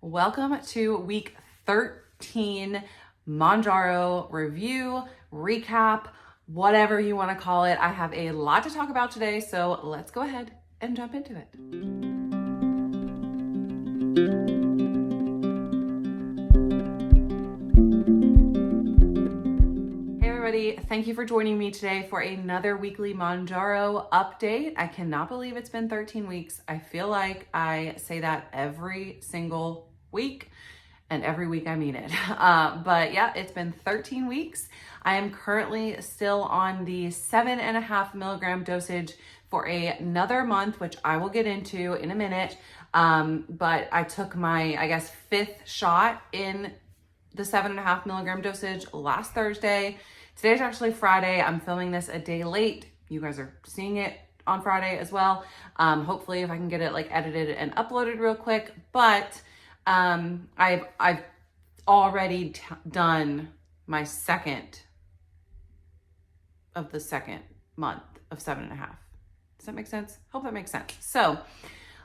Welcome to week 13 Mounjaro review, recap, whatever you want to call it. I have a lot to talk about today, so let's go ahead and jump into it. Hey everybody, thank you for joining me today for another weekly Mounjaro update. I cannot believe it's been 13 weeks. I feel like I say that every single week, and every week I mean it. But yeah, it's been 13 weeks. I am currently still on the 7.5 milligram dosage for another month, which I will get into in a minute. But I took my, fifth shot in the 7.5 milligram dosage last Thursday. Today's actually Friday. I'm filming this a day late. You guys are seeing it on Friday as well. Hopefully if I can get it edited and uploaded real quick, but I've already done my second of the second month of 7.5. Does that make sense? Hope that makes sense. So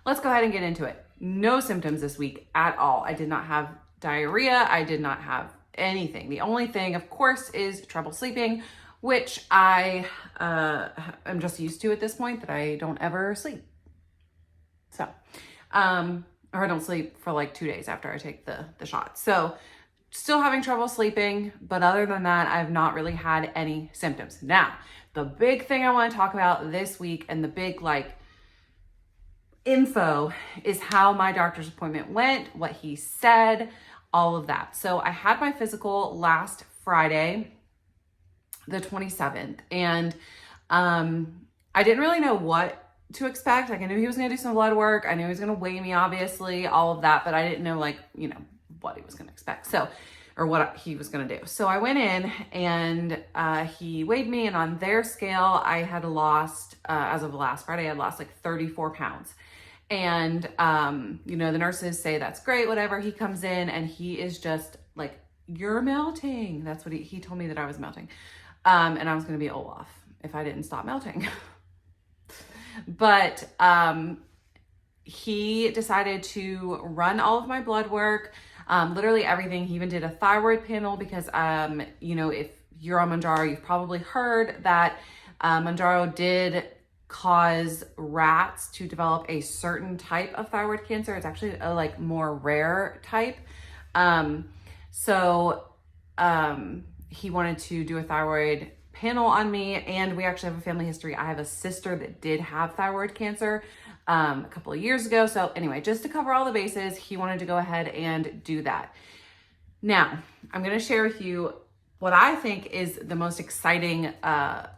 let's go ahead and get into it. No symptoms this week at all. I did not have diarrhea. I did not have anything. The only thing, of course, is trouble sleeping, which I am just used to at this point, that I don't ever sleep. So, or I don't sleep for 2 days after I take the shot. So still having trouble sleeping, but other than that, I've not really had any symptoms. Now, the big thing I want to talk about this week, and the big info, is how my doctor's appointment went, what he said, all of that. So I had my physical last Friday, the 27th, and I didn't really know what to expect. I knew he was going to do some blood work. I knew he was going to weigh me, obviously, all of that, but I didn't know what he was going to expect. So, or what he was going to do. So I went in and he weighed me, and on their scale, I had lost, as of last Friday, I lost 34 pounds. And, the nurses say that's great, whatever. He comes in and he is just you're melting. That's what he told me, that I was melting. And I was going to be Olaf if I didn't stop melting. But he decided to run all of my blood work, literally everything. He even did a thyroid panel because, if you're on Mounjaro, you've probably heard that Mounjaro did cause rats to develop a certain type of thyroid cancer. It's actually a more rare type. So he wanted to do a thyroid panel on me, and we actually have a family history. I have a sister that did have thyroid cancer a couple of years ago. So anyway, just to cover all the bases, he wanted to go ahead and do that. Now, I'm going to share with you what I think is the most exciting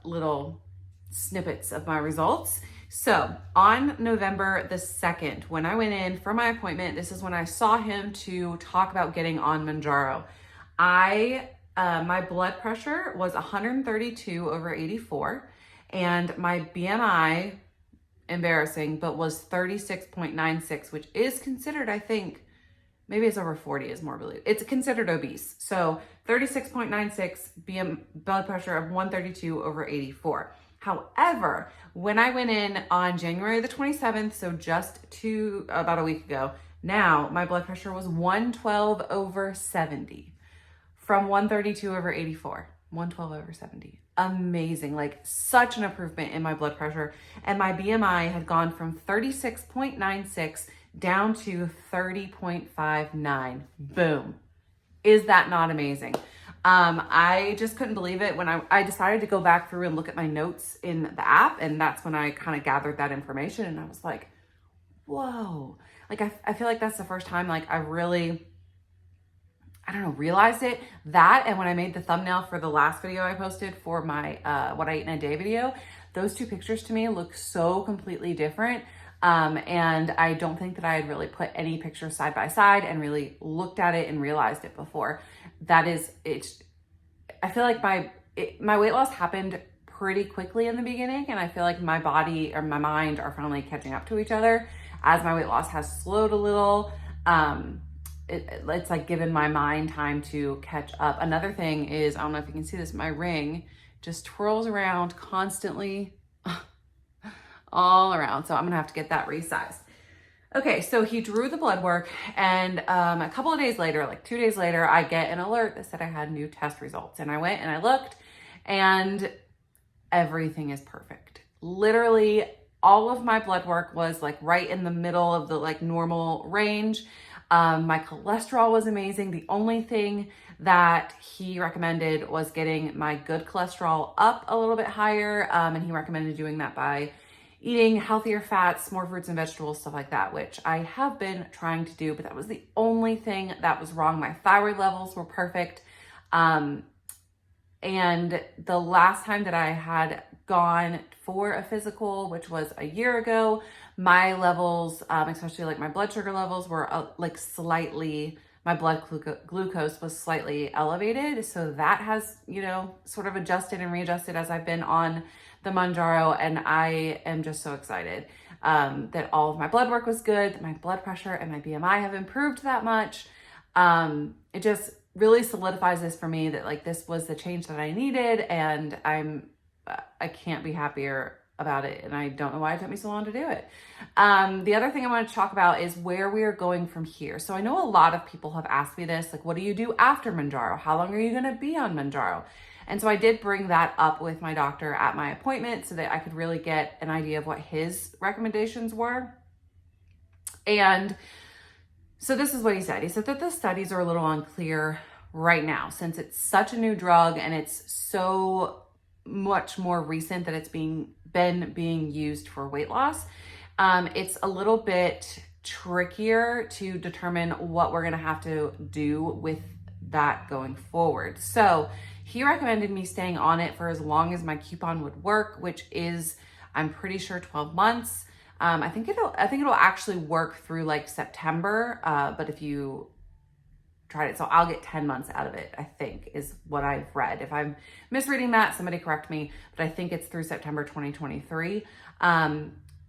little snippets of my results. So on November the 2nd, when I went in for my appointment, this is when I saw him to talk about getting on Mounjaro. My blood pressure was 132/84, and my BMI, embarrassing, but was 36.96, which is considered, I think, maybe it's over 40 is more believed. It's considered obese. So 36.96 blood pressure of 132/84. However, when I went in on January the 27th, so just about a week ago, now my blood pressure was 112/70 from 132/84, 112/70. Amazing, such an improvement in my blood pressure. And my BMI had gone from 36.96 down to 30.59. Boom. Is that not amazing? I just couldn't believe it when I decided to go back through and look at my notes in the app. And that's when I kind of gathered that information. And I was like, whoa. I feel like that's the first time I really, realized it. That, and when I made the thumbnail for the last video I posted for my what I eat in a day video, those two pictures to me look so completely different. And I don't think that I had really put any pictures side by side and really looked at it and realized it before. I feel like my weight loss happened pretty quickly in the beginning, and I feel like my body or my mind are finally catching up to each other as my weight loss has slowed a little. It's given my mind time to catch up. Another thing is, I don't know if you can see this, my ring just twirls around constantly all around. So I'm gonna have to get that resized. Okay, so he drew the blood work, and a couple of days later, like 2 days later, I get an alert that said I had new test results. And I went and I looked, and everything is perfect. Literally, all of my blood work was like right in the middle of the like normal range. My cholesterol was amazing. The only thing that he recommended was getting my good cholesterol up a little bit higher. And he recommended doing that by eating healthier fats, more fruits and vegetables, stuff like that, which I have been trying to do, but that was the only thing that was wrong. My thyroid levels were perfect. And the last time that I had gone for a physical, which was a year ago, my levels, especially like my blood sugar levels were like slightly, my blood glucose was slightly elevated. So that has, sort of adjusted and readjusted as I've been on the Mounjaro. And I am just so excited that all of my blood work was good, that my blood pressure and my BMI have improved that much. It just really solidifies this for me that like this was the change that I needed, and I can't be happier about it, and I don't know why it took me so long to do it. The other thing I want to talk about is where we are going from here. So I know a lot of people have asked me this, like, what do you do after Mounjaro? How long are you going to be on Mounjaro? And so I did bring that up with my doctor at my appointment so that I could really get an idea of what his recommendations were. And so this is what he said. He said that the studies are a little unclear right now since it's such a new drug and it's so much more recent that it's been being used for weight loss. It's a little bit trickier to determine what we're going to have to do with that going forward. So he recommended me staying on it for as long as my coupon would work, which is, I'm pretty sure, 12 months. I think it'll actually work through like September. But if you tried it, so I'll get 10 months out of it, I think is what I've read. If I'm misreading that, somebody correct me, but I think it's through September 2023.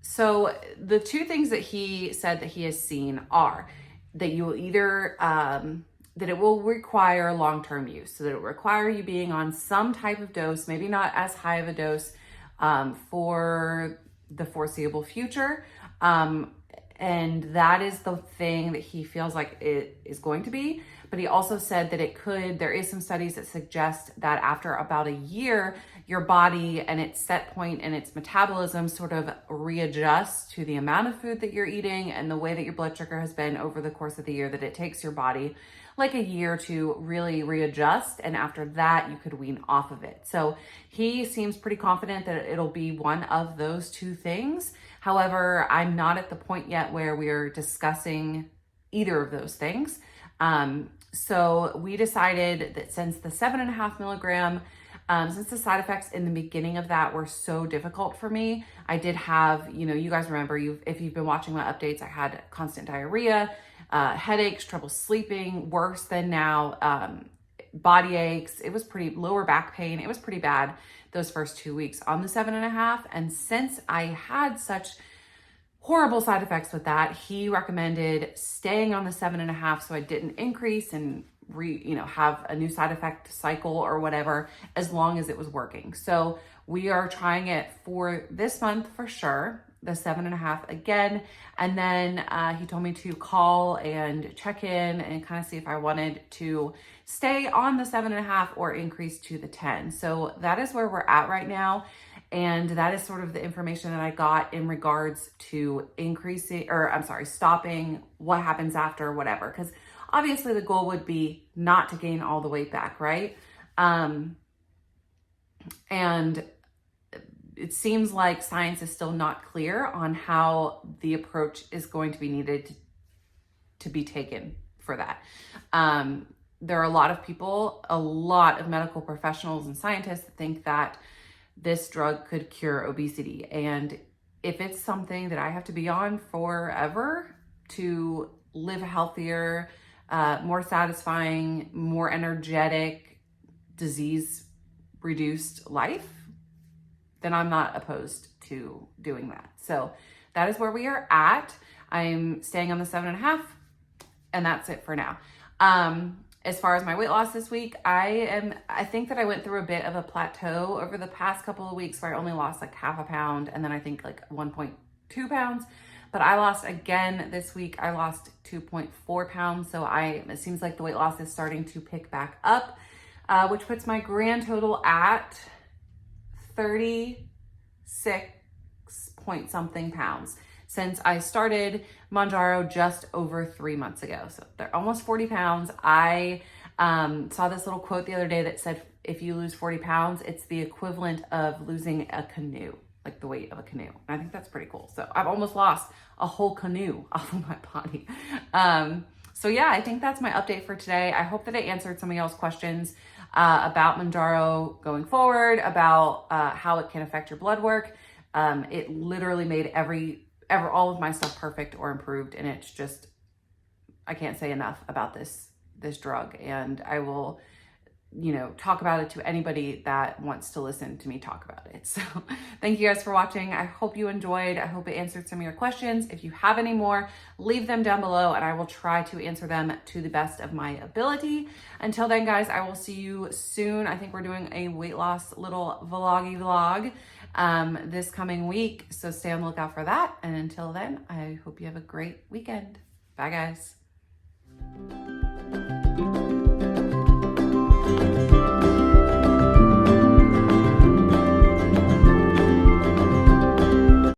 So the two things that he said that he has seen are that you will either, that it will require long-term use. So that it will require you being on some type of dose, maybe not as high of a dose for the foreseeable future. And that is the thing that he feels like it is going to be. But he also said that there is some studies that suggest that after about a year, your body and its set point and its metabolism sort of readjusts to the amount of food that you're eating and the way that your blood sugar has been over the course of the year, that it takes your body like a year to really readjust. And after that, you could wean off of it. So he seems pretty confident that it'll be one of those two things. However, I'm not at the point yet where we're discussing either of those things. So we decided that since the 7.5 milligram, since the side effects in the beginning of that were so difficult for me, I did have, you guys remember, if you've been watching my updates, I had constant diarrhea, headaches, trouble sleeping, worse than now, body aches. It was lower back pain. It was pretty bad those first 2 weeks on the 7.5. And since I had such horrible side effects with that, he recommended staying on the 7.5 so I didn't increase and have a new side effect cycle or whatever, as long as it was working. So we are trying it for this month for sure, the 7.5 again. And then he told me to call and check in and kind of see if I wanted to stay on the 7.5 or increase to the 10. So that is where we're at right now. And that is sort of the information that I got in regards to stopping, what happens after, whatever. Because obviously the goal would be not to gain all the weight back, right? And it seems like science is still not clear on how the approach is going to be needed to be taken for that. There are a lot of people, a lot of medical professionals and scientists that think that this drug could cure obesity. And if it's something that I have to be on forever to live a healthier, more satisfying, more energetic, disease-reduced life, then I'm not opposed to doing that. So that is where we are at. I'm staying on the 7.5, and that's it for now. As far as my weight loss this week, I think that I went through a bit of a plateau over the past couple of weeks where I only lost like 0.5 pound, and then I think like 1.2 pounds. but I lost again this week. I lost 2.4 pounds. So it seems like the weight loss is starting to pick back up, which puts my grand total at 36 point something pounds since I started Mounjaro just over 3 months ago. So they're almost 40 pounds. I saw this little quote the other day that said, if you lose 40 pounds, it's the equivalent of losing a canoe, like the weight of a canoe. And I think that's pretty cool. So I've almost lost a whole canoe off of my body. So yeah, I think that's my update for today. I hope that I answered some of y'all's questions about Mounjaro going forward, about how it can affect your blood work. It literally made all of my stuff perfect or improved. And it's just, I can't say enough about this drug. And I will, talk about it to anybody that wants to listen to me talk about it. So thank you guys for watching. I hope you enjoyed. I hope it answered some of your questions. If you have any more, leave them down below and I will try to answer them to the best of my ability. Until then, guys, I will see you soon. I think we're doing a weight loss little vloggy vlog this coming week. So stay on the lookout for that. And until then, I hope you have a great weekend. Bye, guys.